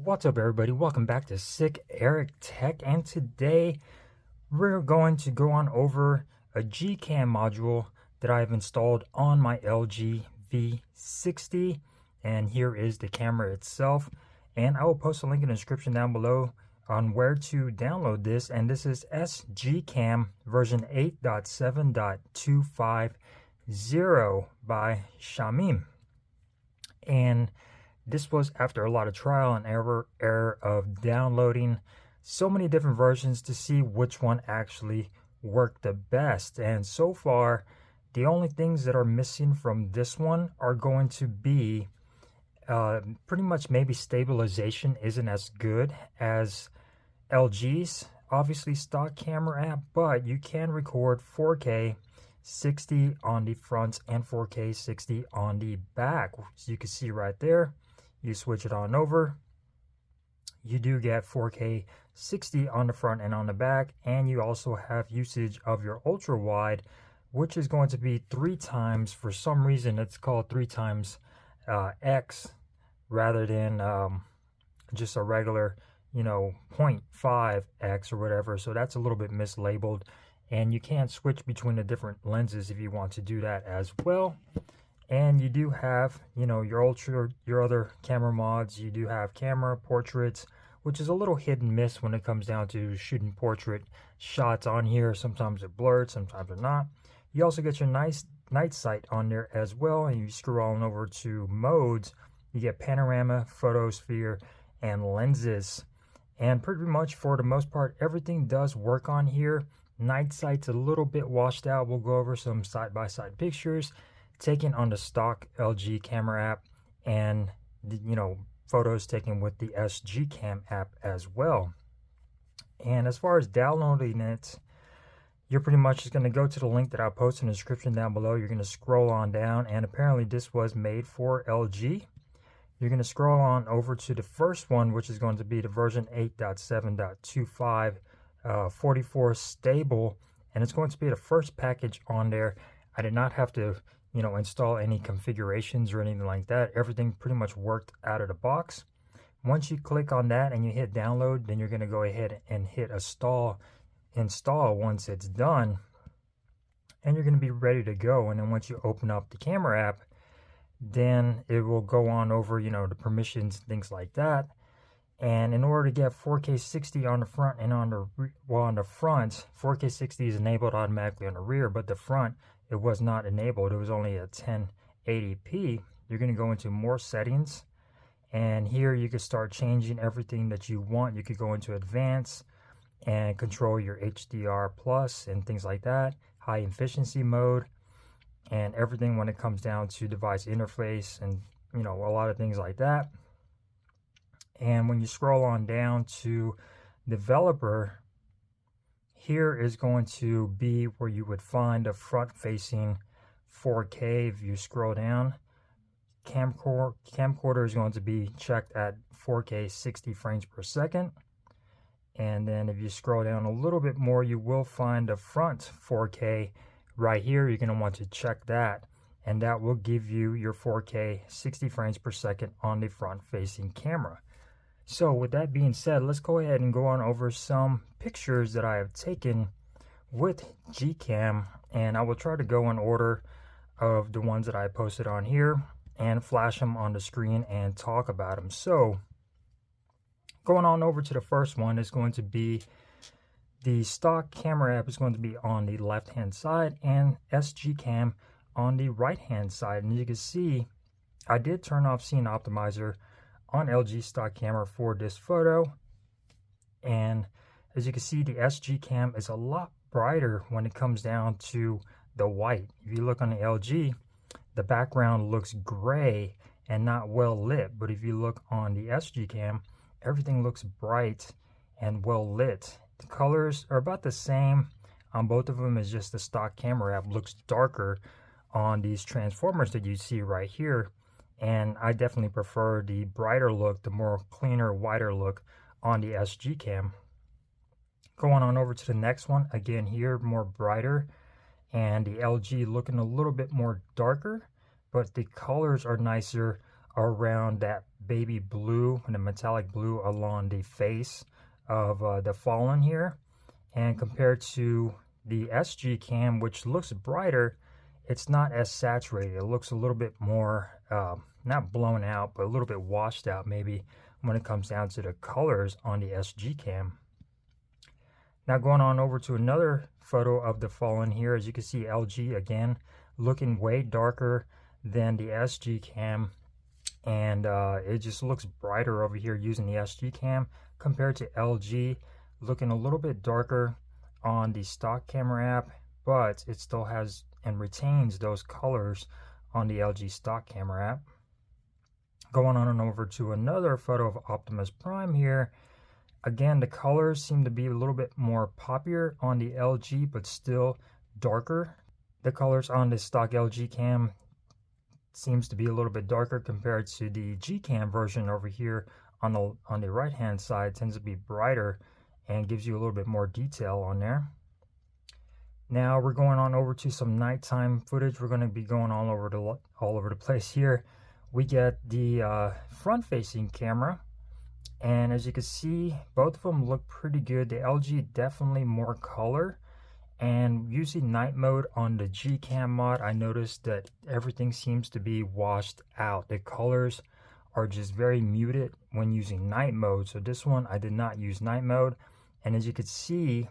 What's up, everybody? Welcome back to Sick Eric Tech, and today we're going to go on over a GCAM module that I've installed on my LG V60, and here is the camera itself. And I will post a link in the description down below on where to download this, and this is SGCAM version 8.7.250 by Shamim. And this was after a lot of trial and error of downloading so many different versions to see which one actually worked the best. And so far, the only things that are missing from this one are going to be pretty much maybe stabilization isn't as good as LG's obviously stock camera app, but you can record 4K 60 on the front and 4K 60 on the back. So you can see right there. You switch it on over, you do get 4K 60 on the front and on the back, and you also have usage of your ultra wide, which is going to be 3 times. For some reason it's called 3 times X rather than just a regular 0.5x or whatever. So that's a little bit mislabeled, and you can switch between the different lenses if you want to do that as well. And you do have, your other camera mods. You do have camera portraits, which is a little hit and miss when it comes down to shooting portrait shots on here. Sometimes they're blurred, sometimes they're not. You also get your nice night sight on there as well. And you scroll on over to modes, you get panorama, photosphere, and lenses. And pretty much for the most part, everything does work on here. Night sight's a little bit washed out. We'll go over some side-by-side pictures taken on the stock LG camera app, and photos taken with the SGCAM app as well. And as far as downloading it, you're pretty much just going to go to the link that I'll post in the description down below. You're going to scroll on down, and apparently this was made for LG. You're going to scroll on over to the first one, which is going to be the version 8.7.25 44 stable, and it's going to be the first package on there. I did not have to install any configurations or anything like that. Everything pretty much worked out of the box. Once you click on that and you hit download, then you're going to go ahead and hit install once it's done, and you're going to be ready to go. And then once you open up the camera app, then it will go on over the permissions, things like that. And in order to get 4K 60 on the front and on the front, 4K 60 is enabled automatically on the rear, but the front, it was not enabled. It was only a 1080p. You're going to go into more settings, and here you can start changing everything that you want. You could go into advanced and control your HDR plus and things like that, high efficiency mode, and everything when it comes down to device interface and a lot of things like that. And when you scroll on down to developer, here is going to be where you would find a front-facing 4K. If you scroll down, camcorder is going to be checked at 4K 60 frames per second. And then if you scroll down a little bit more, you will find the front 4K right here. You're going to want to check that, and that will give you your 4K 60 frames per second on the front-facing camera. So with that being said, let's go ahead and go on over some pictures that I have taken with GCAM, and I will try to go in order of the ones that I posted on here and flash them on the screen and talk about them. So going on over to the first one is going to be the stock camera app is going to be on the left hand side and SGCAM on the right hand side. And you can see I did turn off scene optimizer on LG stock camera for this photo, and as you can see, the SGCAM is a lot brighter when it comes down to the white. If you look on the LG, the background looks gray and not well lit, but if you look on the SGCAM, everything looks bright and well lit. The colors are about the same on both of them. It's just the stock camera app looks darker on these transformers that you see right here. And I definitely prefer the brighter look, the more cleaner, whiter look on the SGCAM. Going on over to the next one, again here, more brighter, and the LG looking a little bit more darker, but the colors are nicer around that baby blue and the metallic blue along the face of the Fallen here. And compared to the SGCAM, which looks brighter, it's not as saturated. It looks a little bit more, not blown out, but a little bit washed out maybe when it comes down to the colors on the SGCAM. Now going on over to another photo of the Fallen here, as you can see LG again looking way darker than the SGCAM, and it just looks brighter over here using the SGCAM compared to LG, looking a little bit darker on the stock camera app, but it still has and retains those colors on the LG stock camera app. Going on and over to another photo of Optimus Prime here. Again, the colors seem to be a little bit more poppier on the LG, but still darker. The colors on the stock LG cam seems to be a little bit darker compared to the GCAM version over here on the right hand side. Tends to be brighter and gives you a little bit more detail on there. Now we're going on over to some nighttime footage. We're going to be going all over the place here. We get the front-facing camera, and as you can see, both of them look pretty good. The LG definitely more color, and using night mode on the GCAM mod, I noticed that everything seems to be washed out. The colors are just very muted when using night mode. So this one I did not use night mode, and as you can see,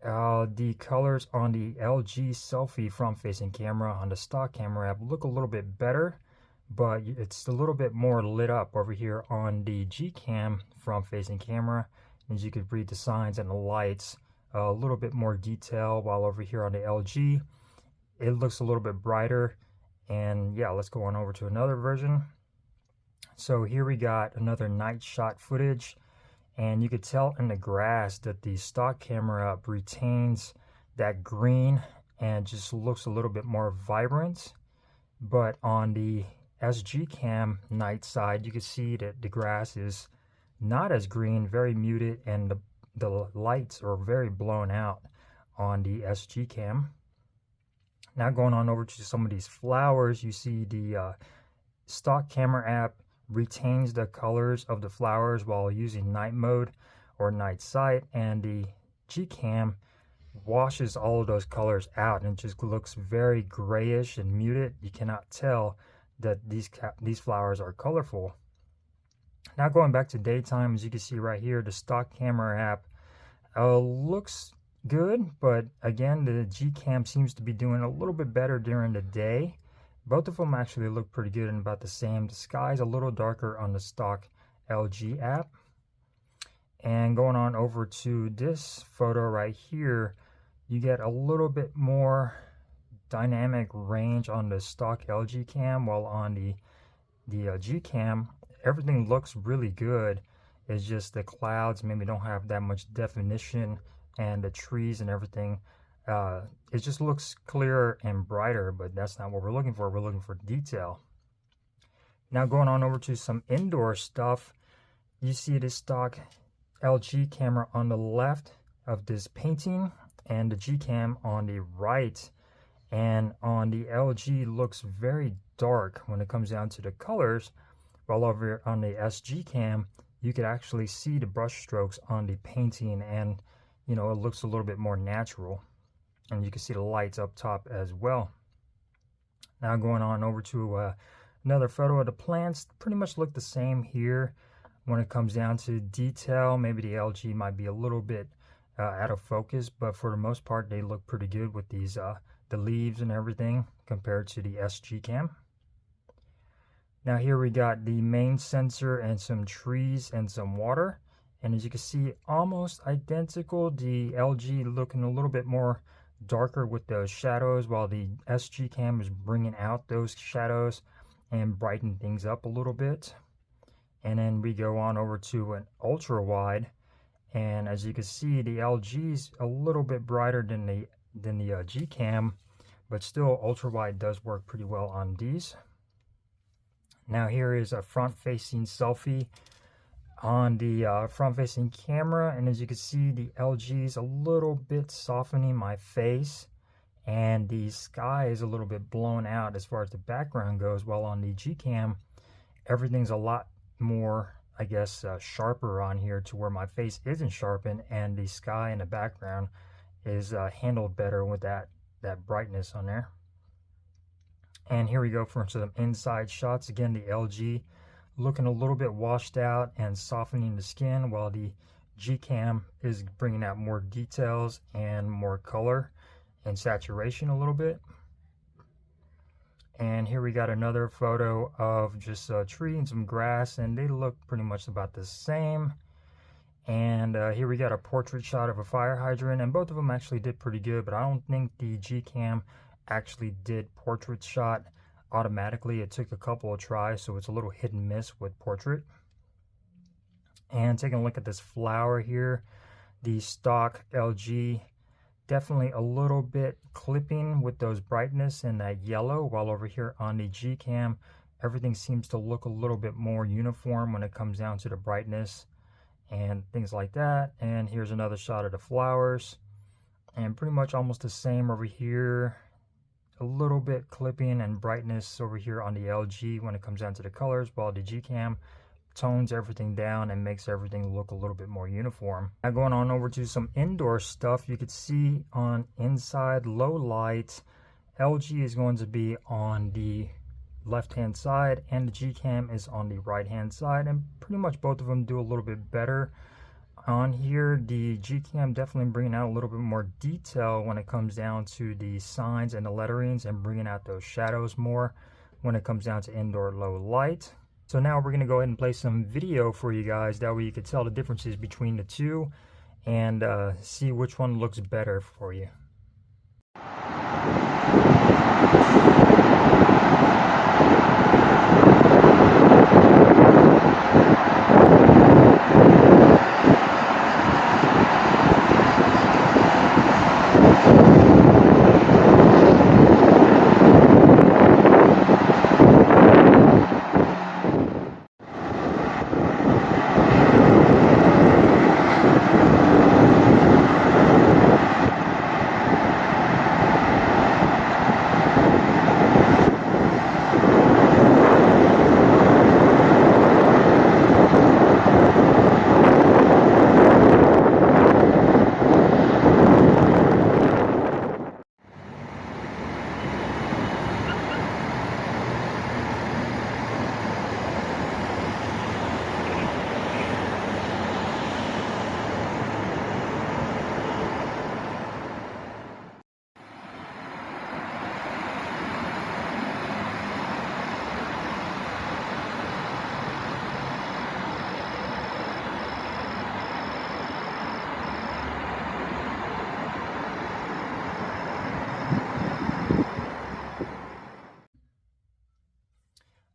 the colors on the LG selfie front-facing camera on the stock camera app look a little bit better, but it's a little bit more lit up over here on the GCAM front-facing camera. As you could read the signs and the lights, a little bit more detail, while over here on the LG it looks a little bit brighter. And yeah, let's go on over to another version. So here we got another night shot footage, and you could tell in the grass that the stock camera retains that green and just looks a little bit more vibrant. But on the SGCAM night side, you can see that the grass is not as green, very muted, and the lights are very blown out on the SGCAM. Now going on over to some of these flowers, you see the stock camera app retains the colors of the flowers while using night mode or night sight, and the GCAM washes all of those colors out and just looks very grayish and muted. You cannot tell that these flowers are colorful. Now going back to daytime, as you can see right here, the stock camera app looks good, but again, the GCAM seems to be doing a little bit better during the day. Both of them actually look pretty good and about the same. The sky's a little darker on the stock LG app. And going on over to this photo right here, you get a little bit more dynamic range on the stock LG cam, while on the GCAM, everything looks really good. It's just the clouds maybe don't have that much definition, and the trees and everything, it just looks clearer and brighter, but that's not what we're looking for. We're looking for detail. Now going on over to some indoor stuff, you see the stock LG camera on the left of this painting and the GCAM on the right. And on the LG looks very dark when it comes down to the colors, while over on the SGCAM you could actually see the brush strokes on the painting, and you know, it looks a little bit more natural, and you can see the lights up top as well. Now going on over to another photo of the plants, pretty much look the same here when it comes down to detail. Maybe the LG might be a little bit out of focus, but for the most part they look pretty good with these the leaves and everything compared to the SGCAM. Now here we got the main sensor and some trees and some water, and as you can see, almost identical. The LG looking a little bit more darker with those shadows, while the SGCAM is bringing out those shadows and brighten things up a little bit. And then we go on over to an ultra wide, and as you can see, the LG's a little bit brighter than the GCAM, but still ultra wide does work pretty well on these. Now here is a front-facing selfie on the front-facing camera, and as you can see, the LG's a little bit softening my face, and the sky is a little bit blown out as far as the background goes, while on the GCAM everything's a lot more, I guess, sharper on here to where my face isn't sharpened, and the sky in the background is handled better with that brightness on there. And here we go for some inside shots. Again, the LG looking a little bit washed out and softening the skin, while the GCAM is bringing out more details and more color and saturation a little bit. And here we got another photo of just a tree and some grass, and they look pretty much about the same. And here we got a portrait shot of a fire hydrant, and both of them actually did pretty good, but I don't think the GCAM actually did portrait shot automatically. It took a couple of tries, so it's a little hit and miss with portrait. And taking a look at this flower here, the stock LG, definitely a little bit clipping with those brightness and that yellow, while over here on the GCAM, everything seems to look a little bit more uniform when it comes down to the brightness and things like that. And here's another shot of the flowers, and pretty much almost the same over here. A little bit clipping and brightness over here on the LG when it comes down to the colors, while the GCAM tones everything down and makes everything look a little bit more uniform. Now going on over to some indoor stuff, you could see on inside low light, LG is going to be on the left hand side and the GCAM is on the right hand side, and pretty much both of them do a little bit better. On here, the GCAM definitely bringing out a little bit more detail when it comes down to the signs and the letterings, and bringing out those shadows more when it comes down to indoor low light. So now we're going to go ahead and play some video for you guys. That way you can tell the differences between the two and see which one looks better for you.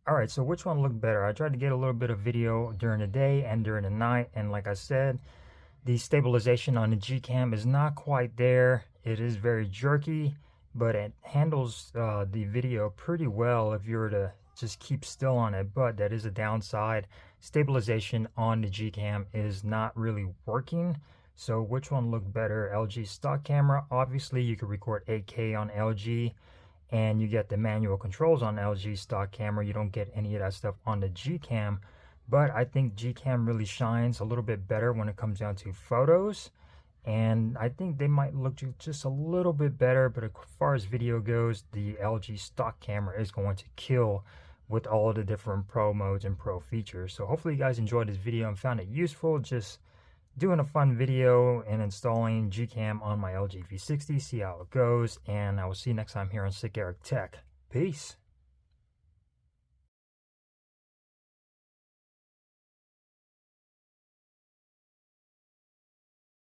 Alright, so which one looked better? I tried to get a little bit of video during the day and during the night, and like I said, the stabilization on the GCAM is not quite there. It is very jerky, but it handles the video pretty well if you were to just keep still on it, but that is a downside. Stabilization on the GCAM is not really working. So which one looked better? LG stock camera. Obviously you could record 8K on LG, and you get the manual controls on LG stock camera. You don't get any of that stuff on the GCAM, but I think GCAM really shines a little bit better when it comes down to photos, and I think they might look just a little bit better. But as far as video goes, the LG stock camera is going to kill with all of the different pro modes and pro features. So hopefully you guys enjoyed this video and found it useful. Just doing a fun video and installing GCAM on my LG V60, see how it goes, and I will see you next time here on Sick Eric Tech. Peace.